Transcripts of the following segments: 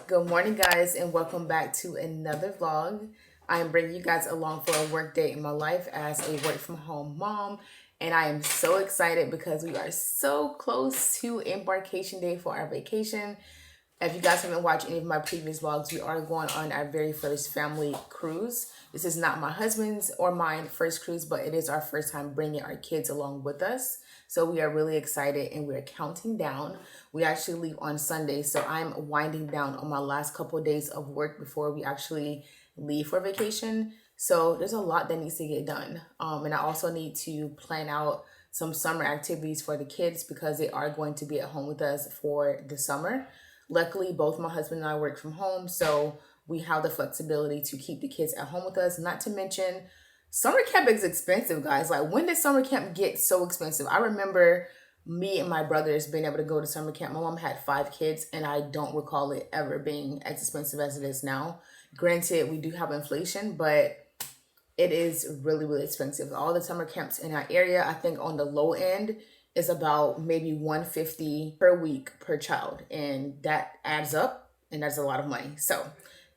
Good morning, guys, and welcome back to another vlog. I am bringing you guys along for a work day in my life as a work from home mom, and I am so excited because we are so close to embarkation day for our vacation. If you guys haven't watched any of my previous vlogs, we are going on our very first family cruise. This is not my husband's or mine first cruise, but it is our first time bringing our kids along with us. So we are really excited and we're counting down. We actually leave on Sunday, so I'm winding down on my last couple of days of work before we actually leave for vacation. So there's a lot that needs to get done. And I also need to plan out some summer activities for the kids because they are going to be at home with us for the summer. Luckily, both my husband and I work from home, so we have the flexibility to keep the kids at home with us. Not to mention, summer camp is expensive, guys. Like, when did summer camp get so expensive? I remember me and my brothers being able to go to summer camp. My mom had 5 kids, and I don't recall it ever being as expensive as it is now. Granted, we do have inflation, but it is really, really expensive. All the summer camps in our area, I think on the low end, is about maybe $150 per week per child, and that adds up, and that's a lot of money. So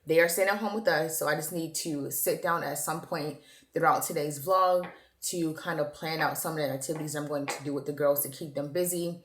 they are staying at home with us, so I just need to sit down at some point throughout today's vlog to kind of plan out some of the activities I'm going to do with the girls to keep them busy,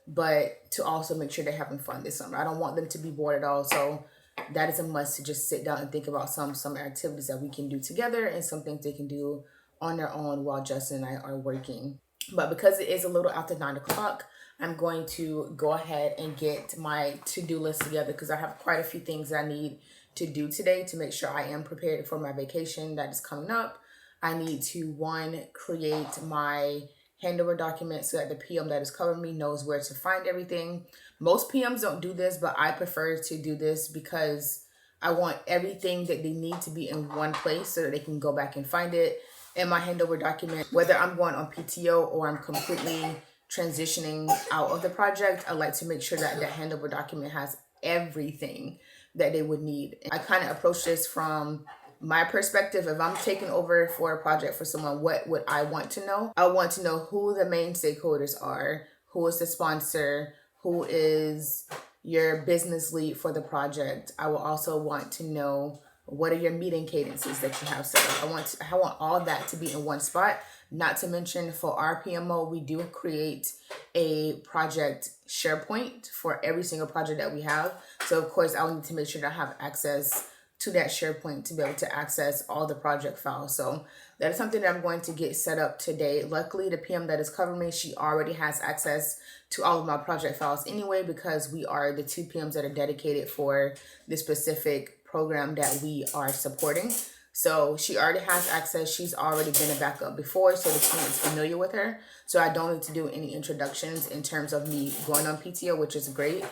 but to also make sure they're having fun this summer. I don't want them to be bored at all, so that is a must, to just sit down and think about some activities that we can do together and some things they can do on their own while Justin and I are working. But because it is a little after 9 o'clock, I'm going to go ahead and get my to-do list together because I have quite a few things I need to do today to make sure I am prepared for my vacation that is coming up. I need to, one, create my handover document so that the PM that is covering me knows where to find everything. Most PMs don't do this, but I prefer to do this because I want everything that they need to be in one place so that they can go back and find it. In my handover document, whether I'm going on PTO or I'm completely transitioning out of the project, I like to make sure that the handover document has everything that they would need. I kind of approach this from my perspective. If I'm taking over for a project for someone, what would I want to know? I want to know who the main stakeholders are, who is the sponsor, who is your business lead for the project. I will also want to know what are your meeting cadences that you have set up. I want all that to be in one spot. Not to mention, for our PMO, we do create a project SharePoint for every single project that we have. So of course, I'll need to make sure that I have access to that SharePoint to be able to access all the project files. So that is something that I'm going to get set up today. Luckily, the PM that is covering me, she already has access to all of my project files anyway, because we are the 2 PMs that are dedicated for this specific program that we are supporting. So she already has access. She's already been a backup before, so the team is familiar with her. So I don't need to do any introductions in terms of me going on PTO, which is great.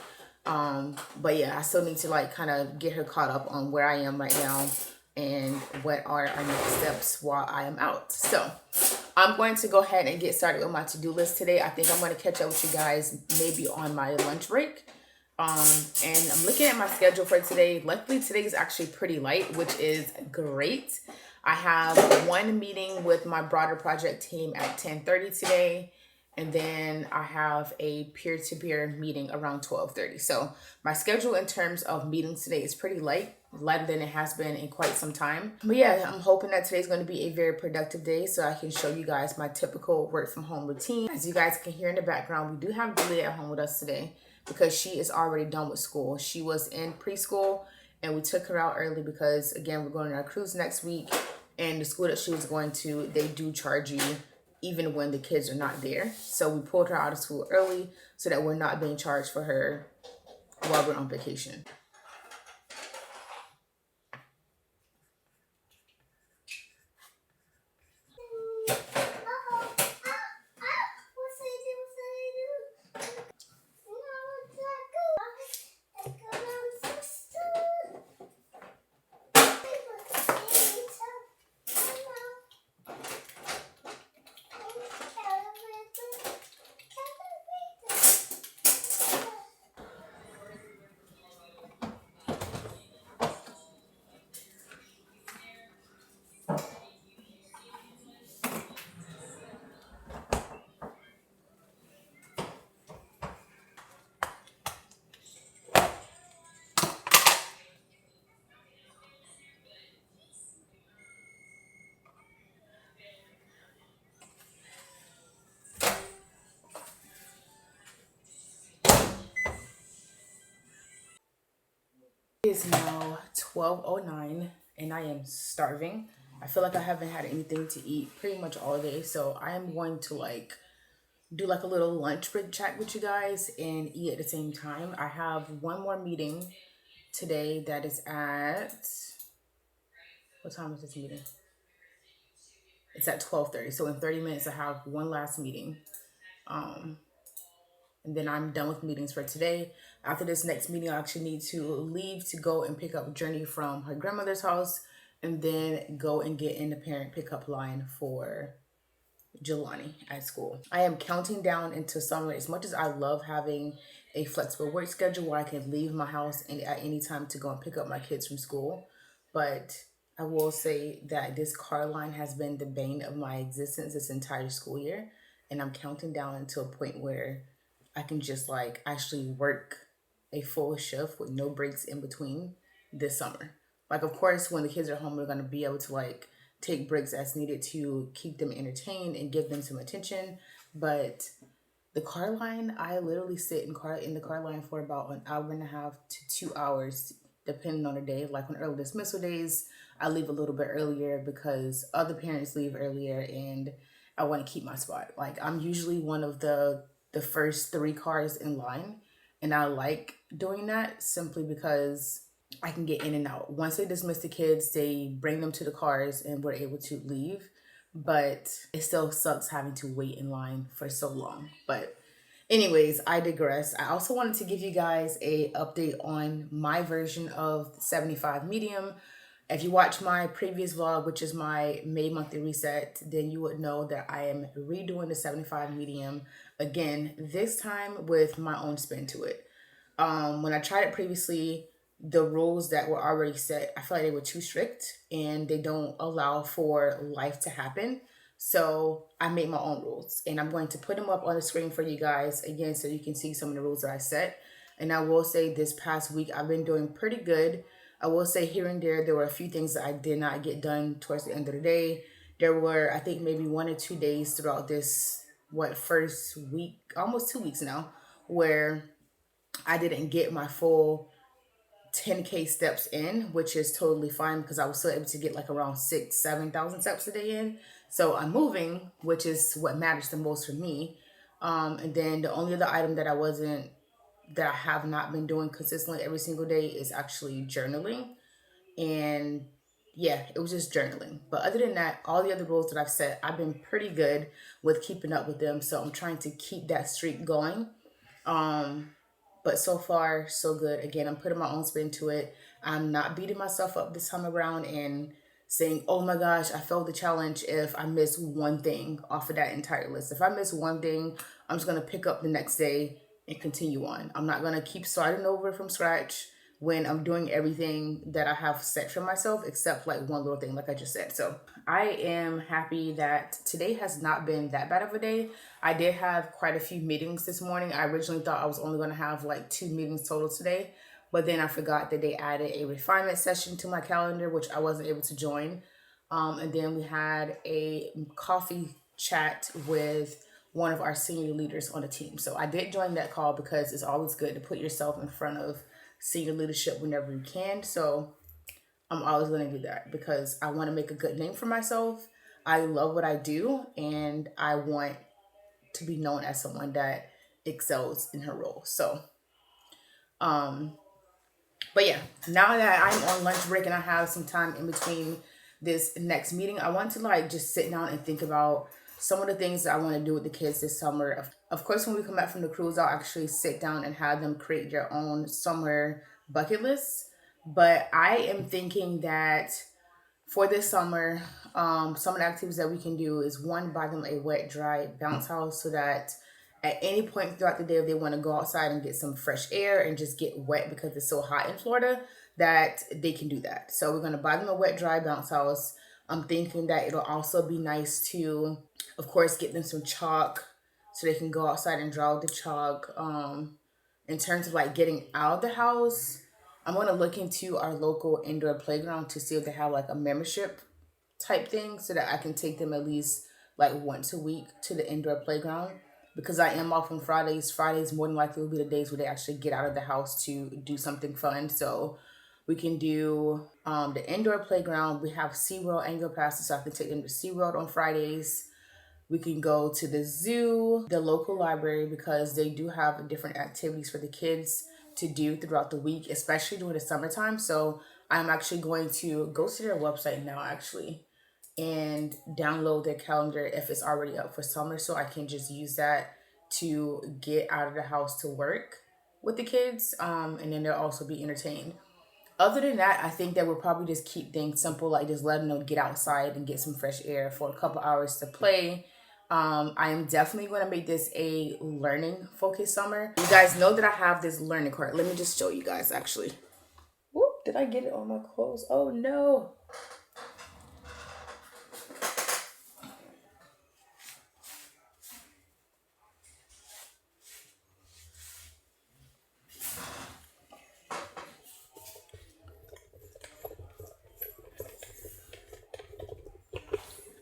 But yeah, I still need to like kind of get her caught up on where I am right now and what are our next steps while I am out. So I'm going to go ahead and get started with my to-do list today. I think I'm going to catch up with you guys maybe on my lunch break. And I'm looking at my schedule for today. Luckily, today is actually pretty light, which is great. I have one meeting with my broader project team at 10:30 today. And then I have a peer-to-peer meeting around 12:30. So my schedule in terms of meetings today is pretty lighter than it has been in quite some time. But yeah, I'm hoping that today's going to be a very productive day so I can show you guys my typical work from home routine. As you guys can hear in the background, we do have Julia at home with us today because she is already done with school. She was in preschool and we took her out early because, again, we're going on our cruise next week, and the school that she was going to, they do charge you even when the kids are not there. So we pulled her out of school early so that we're not being charged for her while we're on vacation. It is now 12:09 and I am starving. I feel like I haven't had anything to eat pretty much all day, so I am going to do a little lunch break chat with you guys and eat at the same time. I have one more meeting today that is at, what time is this meeting? It's at 12:30. So in 30 minutes I have one last meeting. And then I'm done with meetings for today. After this next meeting, I actually need to leave to go and pick up Journey from her grandmother's house and then go and get in the parent pickup line for Jelani at school. I am counting down into summer. As much as I love having a flexible work schedule where I can leave my house and at any time to go and pick up my kids from school, but I will say that this car line has been the bane of my existence this entire school year, and I'm counting down until a point where I can just actually work a full shift with no breaks in between this summer. Of course, when the kids are home, we're going to be able to take breaks as needed to keep them entertained and give them some attention. But the car line, I literally sit in the car line for about an hour and a half to 2 hours, depending on the day. Like on early dismissal days, I leave a little bit earlier because other parents leave earlier and I want to keep my spot. I'm usually one of the first 3 cars in line, and I like doing that simply because I can get in and out. Once they dismiss the kids, they bring them to the cars and we're able to leave. But it still sucks having to wait in line for so long. But anyways, I digress. I also wanted to give you guys a update on my version of 75 medium. If you watch my previous vlog, which is my May monthly reset, then you would know that I am redoing the 75 medium again, this time with my own spin to it. When I tried it previously, the rules that were already set, I feel like they were too strict and they don't allow for life to happen. So I made my own rules and I'm going to put them up on the screen for you guys again so you can see some of the rules that I set. And I will say this past week, I've been doing pretty good. I will say here and there were a few things that I did not get done towards the end of the day. There were, I think, maybe 1 or 2 days throughout this, first week, almost 2 weeks now, where I didn't get my full 10K steps in, which is totally fine because I was still able to get around 7,000 steps a day in. So I'm moving, which is what matters the most for me. And then the only other item that I have not been doing consistently every single day is actually journaling. And yeah, it was just journaling. But other than that, all the other rules that I've set, I've been pretty good with keeping up with them. So I'm trying to keep that streak going. But so far, so good. Again, I'm putting my own spin to it. I'm not beating myself up this time around and saying, oh my gosh, I failed the challenge if I miss one thing off of that entire list. If I miss one thing, I'm just going to pick up the next day and continue on. I'm not going to keep starting over from scratch when I'm doing everything that I have set for myself, except one little thing, like I just said. So I am happy that today has not been that bad of a day. I did have quite a few meetings this morning. I originally thought I was only going to have 2 meetings total today, but then I forgot that they added a refinement session to my calendar, which I wasn't able to join. And then we had a coffee chat with one of our senior leaders on the team. So I did join that call because it's always good to put yourself in front of senior leadership whenever you can. So I'm always going to do that because I want to make a good name for myself. I love what I do and I want to be known as someone that excels in her role. So, but yeah, now that I'm on lunch break and I have some time in between this next meeting, I want to just sit down and think about some of the things that I want to do with the kids this summer. Of course, when we come back from the cruise, I'll actually sit down and have them create their own summer bucket list. But I am thinking that for this summer, some of the activities that we can do is one, buy them a wet, dry bounce house so that at any point throughout the day, if they want to go outside and get some fresh air and just get wet because it's so hot in Florida, that they can do that. So we're going to buy them a wet, dry bounce house. I'm thinking that it'll also be nice to, of course, get them some chalk so they can go outside and draw the chalk. In terms of getting out of the house, I'm going to look into our local indoor playground to see if they have a membership type thing so that I can take them at least once a week to the indoor playground. Because I am off on Fridays. Fridays more than likely will be the days where they actually get out of the house to do something fun. So We can do the indoor playground. We have SeaWorld annual passes, so I can take them to SeaWorld on Fridays. We can go to the zoo, the local library, because they do have different activities for the kids to do throughout the week, especially during the summertime. So I'm actually going to go to their website now, actually, and download their calendar if it's already up for summer, so I can just use that to get out of the house to work with the kids, and then they'll also be entertained. Other than that, I think that we'll probably just keep things simple, like just let them know get outside and get some fresh air for a couple hours to play. I am definitely going to make this a learning focused summer. You guys know that I have this learning card. Let me just show you guys actually. Whoop, did I get it on my clothes? Oh no.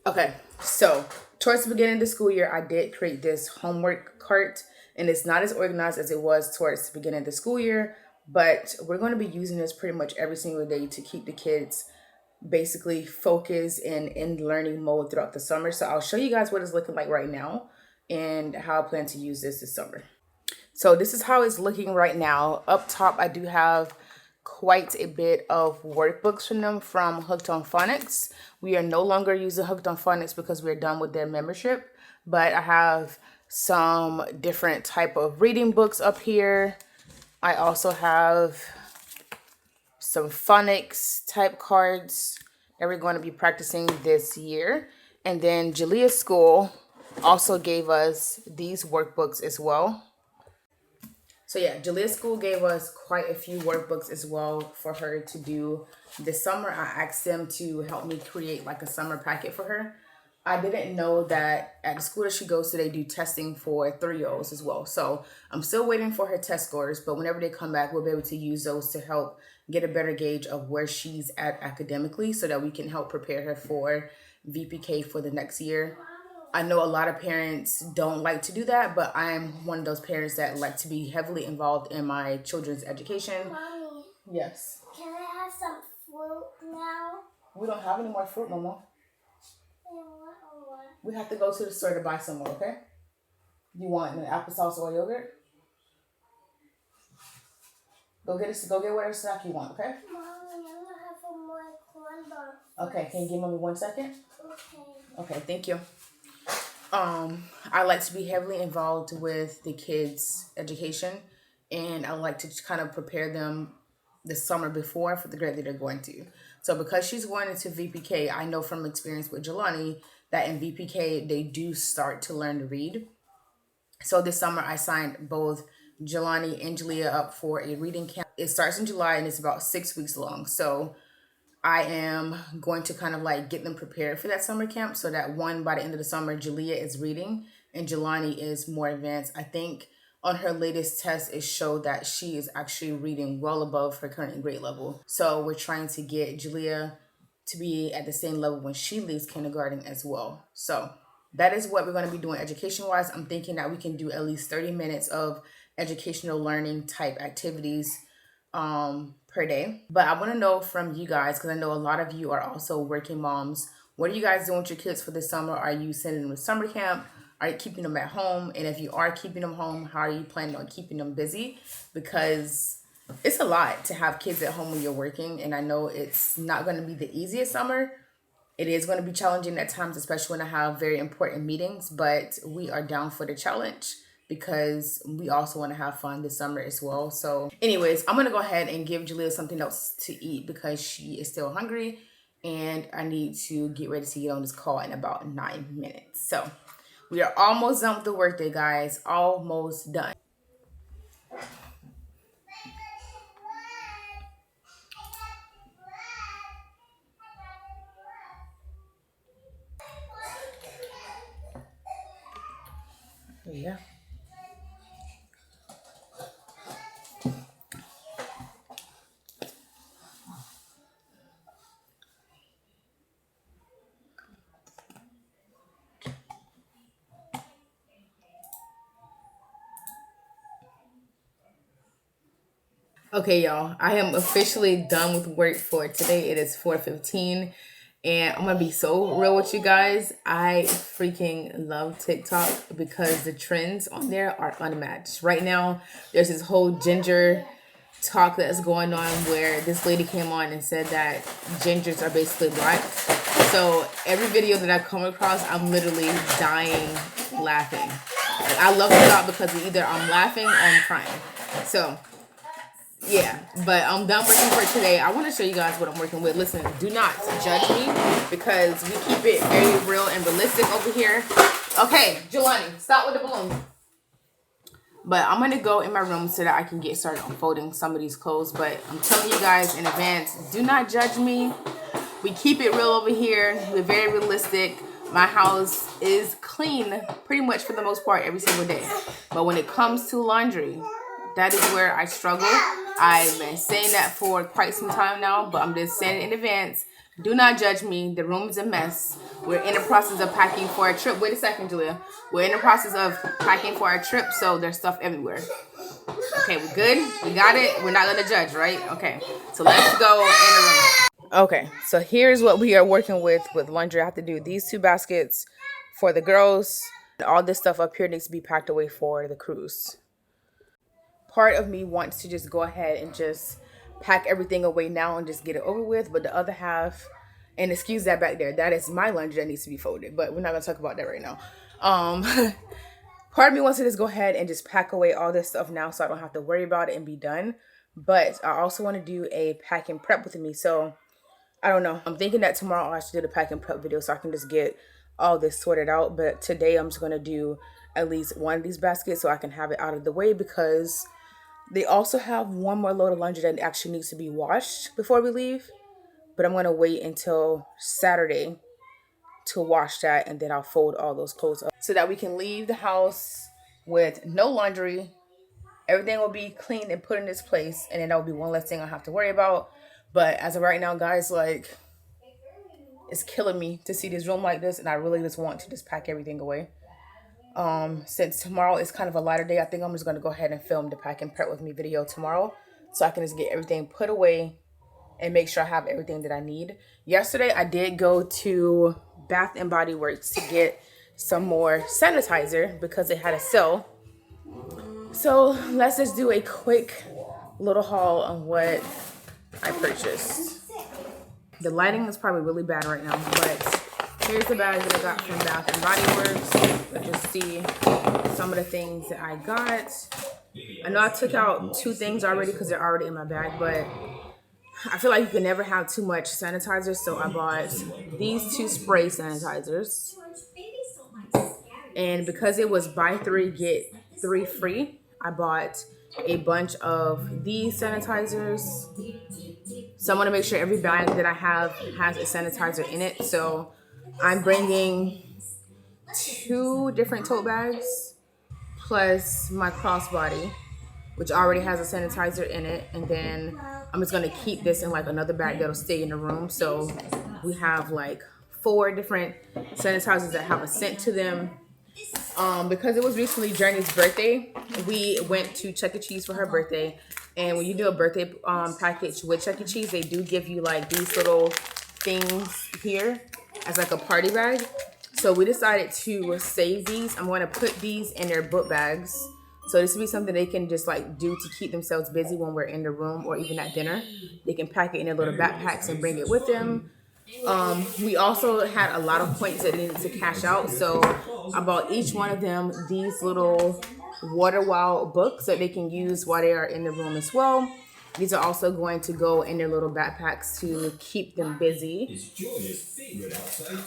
Okay, so towards the beginning of the school year, I did create this homework cart, and it's not as organized as it was towards the beginning of the school year, but we're going to be using this pretty much every single day to keep the kids basically focused and in learning mode throughout the summer. So I'll show you guys what it's looking like right now and how I plan to use this summer. So this is how it's looking right now. Up top, I do have quite a bit of workbooks from them from Hooked on Phonics. We are no longer using Hooked on Phonics because we're done with their membership, but I have some different type of reading books up here. I also have some phonics type cards that we're going to be practicing this year. And then Julia School also gave us these workbooks as well. So yeah, Julia School gave us quite a few workbooks as well for her to do this summer. I asked them to help me create like a summer packet for her. I didn't know that at the school that she goes to, they do testing for 3-year-olds as well. So I'm still waiting for her test scores, but whenever they come back, we'll be able to use those to help get a better gauge of where she's at academically so that we can help prepare her for VPK for the next year. I know a lot of parents don't like to do that, but I'm one of those parents that like to be heavily involved in my children's education. Mommy, yes. Can I have some fruit now? We don't have any more fruit, Mama. We have to go to the store to buy some more, okay? You want an applesauce or yogurt? Go get whatever snack you want, okay? Mommy, I'm gonna have some more corn dogs. Okay, can you give Mommy 1 second? Okay. Okay, thank you. I like to be heavily involved with the kids' education, and I like to kind of prepare them the summer before for the grade that they're going to. So because she's going into VPK, I know from experience with Jelani that in VPK they do start to learn to read. So this summer I signed both Jelani and Julia up for a reading camp. It starts in July and it's about 6 weeks long. So I am going to kind of like get them prepared for that summer camp so that by the end of the summer, Julia is reading and Jelani is more advanced. I think on her latest test, it showed that she is actually reading well above her current grade level. So we're trying to get Julia to be at the same level when she leaves kindergarten as well. So that is what we're going to be doing education-wise. I'm thinking that we can do at least 30 minutes of educational learning type activities per day. But I want to know from you guys, because I know a lot of you are also working moms. What are you guys doing with your kids for this summer? Are you sending them to summer camp? Are you keeping them at home? And if you are keeping them home, how are you planning on keeping them busy? Because it's a lot to have kids at home when you're working. And I know it's not going to be the easiest summer. It is going to be challenging at times, especially when I have very important meetings. But we are down for the challenge because we also want to have fun this summer as well. So anyways, I'm going to go ahead and give Julia something else to eat because she is still hungry. And I need to get ready to get on this call in about 9 minutes. So we are almost done with the workday, guys. Almost done. Yeah. Okay, y'all, I am officially done with work for today. It is 4:15, and I'm gonna be so real with you guys. I freaking love TikTok because the trends on there are unmatched. Right now, there's this whole ginger talk that's going on where this lady came on and said that gingers are basically black. So every video that I come across, I'm literally dying laughing. Like, I love TikTok because either I'm laughing or I'm crying. So yeah, but I'm done working for today. I want to show you guys what I'm working with. Listen, do not judge me because we keep it very real and realistic over here. Okay, Jelani, stop with the balloon. But I'm going to go in my room so that I can get started on folding some of these clothes. But I'm telling you guys in advance, do not judge me. We keep it real over here. We're very realistic. My house is clean pretty much for the most part every single day. But when it comes to laundry, that is where I struggle. I've been saying that for quite some time now, but I'm just saying it in advance. Do not judge me. The room is a mess. We're in the process of packing for a trip. Wait a second, Julia. We're in the process of packing for our trip, so there's stuff everywhere. Okay, we're good? We got it? We're not going to judge, right? Okay, so let's go in the room. Okay, so here's what we are working with laundry. I have to do these 2 baskets for the girls. All this stuff up here needs to be packed away for the cruise. Part of me wants to just go ahead and just pack everything away now and just get it over with. But the other half, and excuse that back there, that is my laundry that needs to be folded. But we're not going to talk about that right now. Part of me wants to just go ahead and just pack away all this stuff now so I don't have to worry about it and be done. But I also want to do a pack and prep with me. So I don't know. I'm thinking that tomorrow I'll actually do the pack and prep video so I can just get all this sorted out. But today I'm just going to do at least one of these baskets so I can have it out of the way because they also have one more load of laundry that actually needs to be washed before we leave. But I'm going to wait until Saturday to wash that, and then I'll fold all those clothes up so that we can leave the house with no laundry. Everything will be clean and put in its place, and then that will be one less thing I have to worry about. But as of right now, guys, like, it's killing me to see this room like this, and I really just want to just pack everything away. Since tomorrow is kind of a lighter day, I think I'm just going to go ahead and film the pack and prep with me video tomorrow so I can just get everything put away and make sure I have everything that I need. Yesterday, I did go to Bath and Body Works to get some more sanitizer because they had a sale. So let's just do a quick little haul on what I purchased. The lighting is probably really bad right now, but here's the bag that I got from Bath and Body Works. Let's just see some of the things that I got. I know I took out 2 things already because they're already in my bag, but I feel like you can never have too much sanitizer, so I bought these 2 spray sanitizers. And because it was buy 3, get 3 free, I bought a bunch of these sanitizers. So I want to make sure every bag that I have has a sanitizer in it. So I'm bringing 2 different tote bags plus my crossbody, which already has a sanitizer in it. And then I'm just going to keep this in like another bag that'll stay in the room. So we have like 4 different sanitizers that have a scent to them. Because it was recently Journey's birthday, we went to Chuck E. Cheese for her birthday. And when you do a birthday package with Chuck E. Cheese, they do give you like these little things here as like a party bag. So we decided to save these. I'm going to put these in their book bags. So this would be something they can just like do to keep themselves busy when we're in the room or even at dinner. They can pack it in their little backpacks and bring it with them. We also had a lot of points that they needed to cash out. So I bought each one of them these little Water Wow books that they can use while they are in the room as well. These are also going to go in their little backpacks to keep them busy.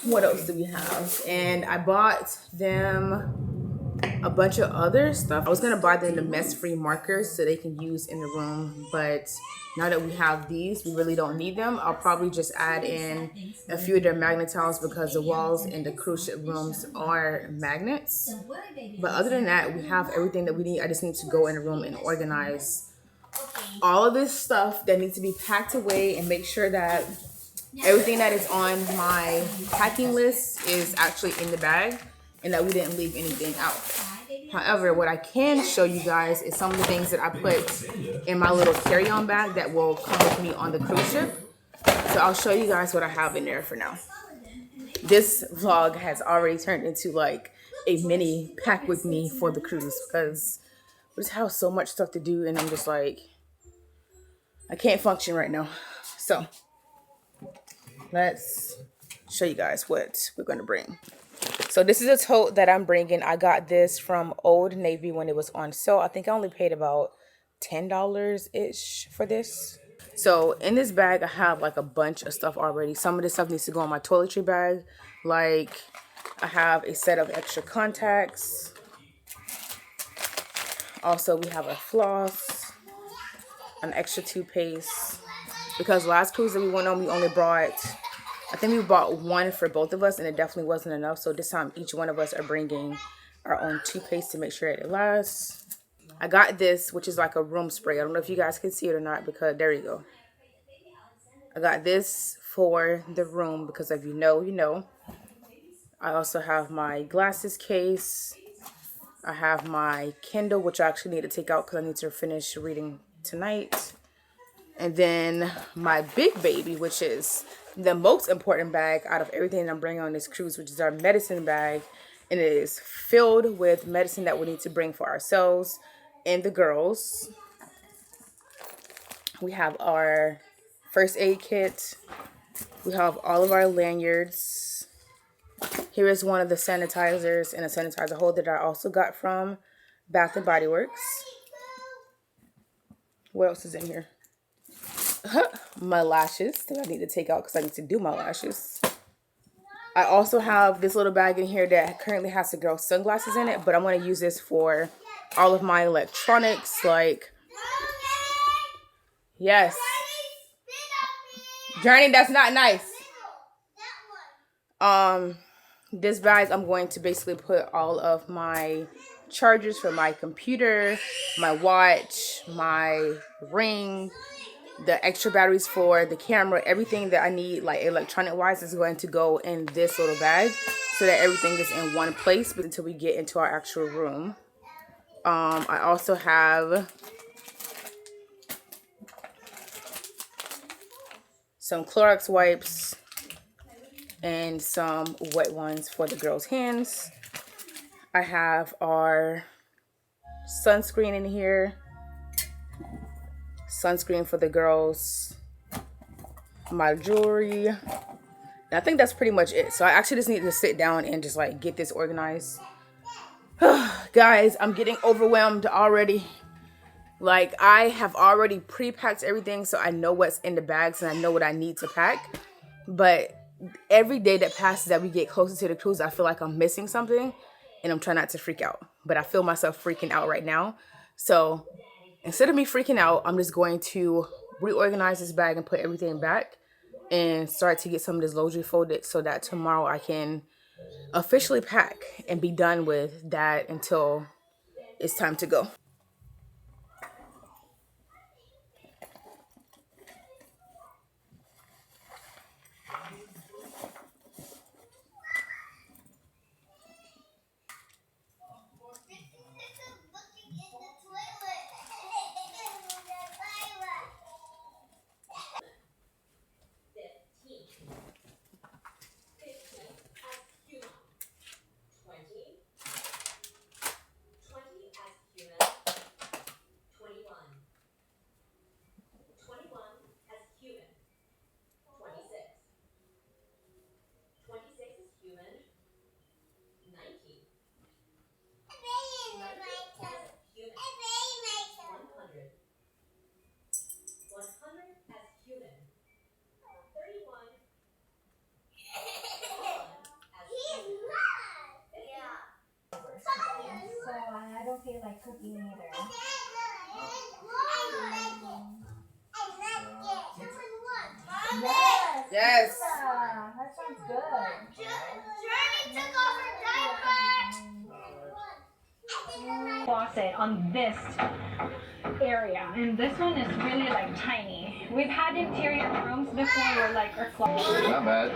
What else do we have? And I bought them a bunch of other stuff. I was going to buy them the mess-free markers so they can use in the room. But now that we have these, we really don't need them. I'll probably just add in a few of their magnet tiles because the walls in the cruise ship rooms are magnets. But other than that, we have everything that we need. I just need to go in the room and organize all of this stuff that needs to be packed away and make sure that everything that is on my packing list is actually in the bag and that we didn't leave anything out. However, what I can show you guys is some of the things that I put in my little carry-on bag that will come with me on the cruise ship. So I'll show you guys what I have in there for now. This vlog has already turned into like a mini pack with me for the cruise because we just have so much stuff to do and I'm just like, I can't function right now. So let's show you guys what we're going to bring. So this is a tote that I'm bringing. I got this from Old Navy when it was on sale. I think I only paid about $10-ish for this. So in this bag, I have like a bunch of stuff already. Some of this stuff needs to go in my toiletry bag. Like I have a set of extra contacts. Also, we have a floss, an extra toothpaste. Because last cruise that we went on, we only brought, I think we bought one for both of us and it definitely wasn't enough. So this time each one of us are bringing our own toothpaste to make sure that it lasts. I got this, which is like a room spray. I don't know if you guys can see it or not because there you go. I got this for the room because if you know, you know. I also have my glasses case. I have my Kindle, which I actually need to take out because I need to finish reading tonight. And then my big baby, which is the most important bag out of everything that I'm bringing on this cruise, which is our medicine bag. And it is filled with medicine that we need to bring for ourselves and the girls. We have our first aid kit. We have all of our lanyards. Here is one of the sanitizers and a sanitizer holder that I also got from Bath and Body Works. What else is in here? My lashes that I need to take out because I need to do my lashes. I also have this little bag in here that currently has the girl's sunglasses in it, but I'm going to use this for all of my electronics, like, yes. Journey, that's not nice. This bag, I'm going to basically put all of my chargers for my computer, my watch, my ring, the extra batteries for the camera, everything that I need, like electronic wise, is going to go in this little bag so that everything is in one place until we get into our actual room. I also have some Clorox wipes and some wet ones for the girls' hands. I have our sunscreen in here. Sunscreen for the girls. My jewelry. And I think that's pretty much it. So I actually just need to sit down and just like get this organized. Guys, I'm getting overwhelmed already. Like, I have already pre-packed everything so I know what's in the bags and I know what I need to pack. But every day that passes that we get closer to the cruise, I feel like I'm missing something and I'm trying not to freak out. But I feel myself freaking out right now. So instead of me freaking out, I'm just going to reorganize this bag and put everything back and start to get some of this laundry folded so that tomorrow I can officially pack and be done with that until it's time to go. I don't feel like cooking either. Yes. That sounds good. Journey took off her diaper. Faucet on this area, and this one is really like tiny. We've had interior rooms before where like our closet. Not bad.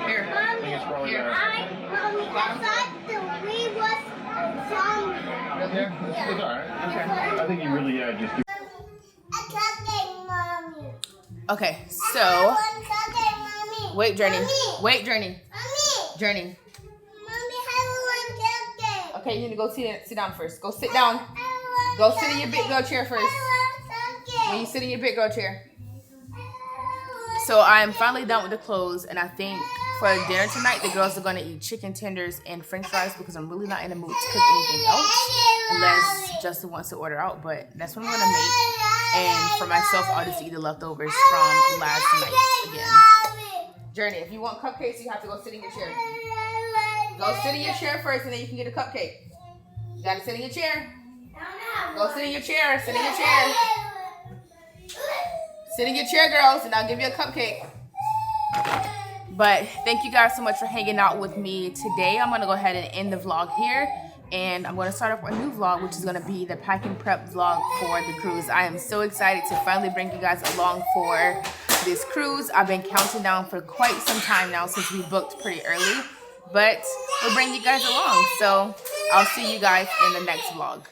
Here. Mommy, Here. I thought the we was Yeah, it's alright. Okay. I think you really just do. Okay, so wait, Journey. Wait, Journey. Journey. Okay, you need to go sit down first. Go sit down. Go sit in your big girl chair first. When you sit in your big girl chair. So I'm finally done with the clothes, and I think for dinner tonight, the girls are going to eat chicken tenders and french fries because I'm really not in the mood to cook anything else unless Justin wants to order out, but that's what I'm going to make. And for myself, I'll just eat the leftovers from last night again. Journey, if you want cupcakes, you have to go sit in your chair. Go sit in your chair first, and then you can get a cupcake. You got to sit in your chair. Go sit in your chair. Sit in your chair. Sit in your chair, girls, and I'll give you a cupcake. But thank you guys so much for hanging out with me today. I'm going to go ahead and end the vlog here. And I'm going to start off a new vlog, which is going to be the pack and prep vlog for the cruise. I am so excited to finally bring you guys along for this cruise. I've been counting down for quite some time now since we booked pretty early. But we'll bring you guys along. So I'll see you guys in the next vlog.